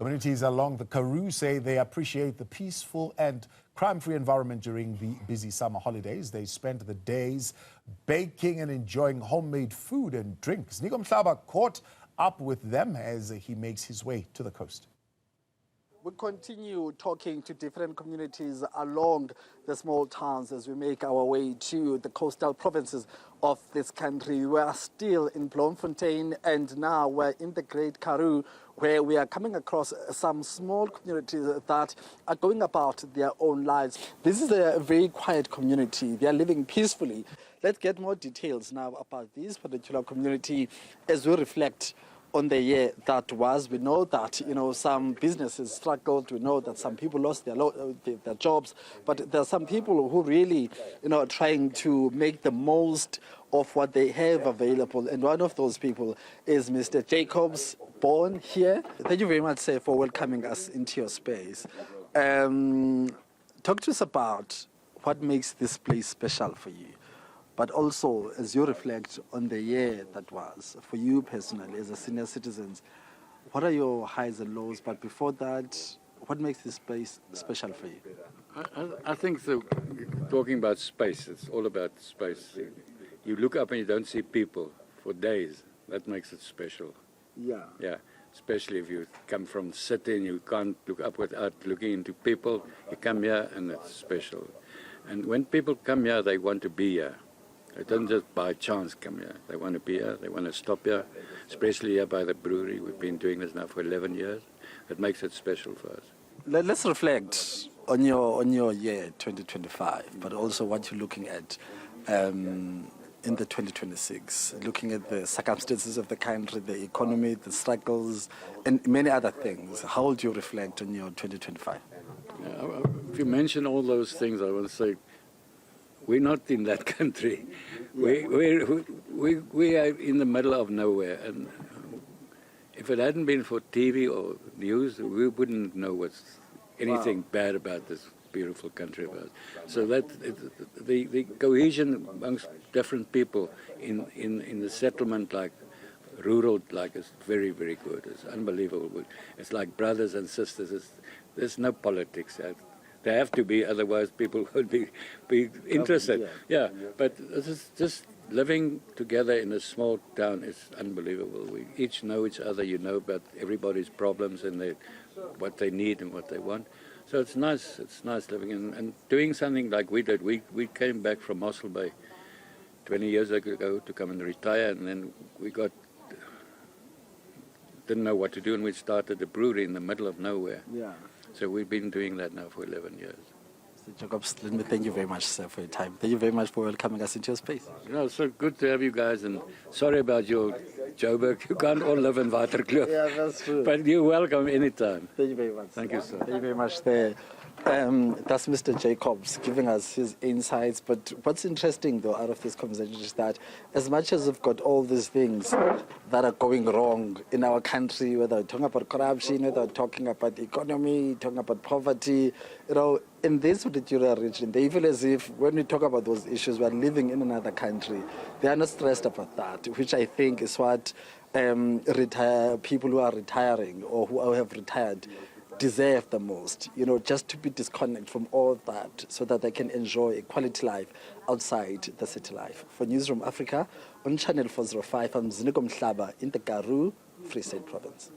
Communities along the Karoo say they appreciate the peaceful and crime-free environment during the busy summer holidays. They spent the days baking and enjoying homemade food and drinks. Ziniko Mhlaba caught up with them as he makes his way to the coast. We continue talking to different communities along the small towns as we make our way to the coastal provinces of this country. We are still in Bloemfontein and now we're in the Great Karoo, where we are coming across some small communities that are going about their own lives. This is a very quiet community. They are living peacefully. Let's get more details now about this particular community as we reflect on the year that was. We know that, some businesses struggled. We know that some people lost their jobs, but there are some people who really, are trying to make the most of what they have available. And one of those people is Mr. Jacobs, born here. Thank you very much, sir, for welcoming us into your space. Talk to us about what makes this place special for you, but also as you reflect on the year that was for you personally as a senior citizen. What are your highs and lows? But before that, what makes this place special for you? I think talking about space, it's all about space. You look up and you don't see people for days. That makes it special. Yeah. Yeah. Especially if you come from the city and you can't look up without looking into people. You come here and it's special. And when people come here, they want to be here. They don't just by chance come here. They want to be here. They want to stop here, especially here by the brewery. We've been doing this now for 11 years. That makes it special for us. Let's reflect on your year 2025, but also what you're looking at in the 2026, looking at the circumstances of the country, the economy, the struggles, and many other things. How would you reflect on your 2025? If you mention all those things, I want to say we're not in that country. We are in the middle of nowhere, and if it hadn't been for TV or news, we wouldn't know what's anything bad about this beautiful country of ours. So that the cohesion amongst different people in the settlement, like rural, is very, very good. It's unbelievable. It's like brothers and sisters. There's no politics. There have to be, otherwise people would be interested. Yeah, but this is just living together in a small town is unbelievable. We each know each other. You know about everybody's problems and what they need and what they want. So it's nice. It's nice living and doing something like we did. We came back from Mossel Bay 20 years ago to come and retire, and then we didn't know what to do, and we started a brewery in the middle of nowhere. Yeah. So we've been doing that now for 11 years. Mr. Jacobs, let me thank you very much, sir, for your time. Thank you very much for welcoming us into your space. It's so good to have you guys, and sorry about your Joburg. You can't all live in Waterkloof. Yeah, that's true. But you're welcome anytime. Thank you very much. Thank you, sir. Thank you very much there. That's Mr. Jacobs giving us his insights. But what's interesting, though, out of this conversation is that as much as we've got all these things that are going wrong in our country, whether we're talking about corruption, whether we're talking about the economy, talking about poverty, in this particular region, they feel as if when we talk about those issues, we're living in another country. They are not stressed about that, which I think is what people who are retiring or who have retired deserve the most, just to be disconnected from all that so that they can enjoy a quality life outside the city life. For Newzroom Afrika, on Channel 405, I'm Ziniko Mhlaba in the Karoo, Free State Province.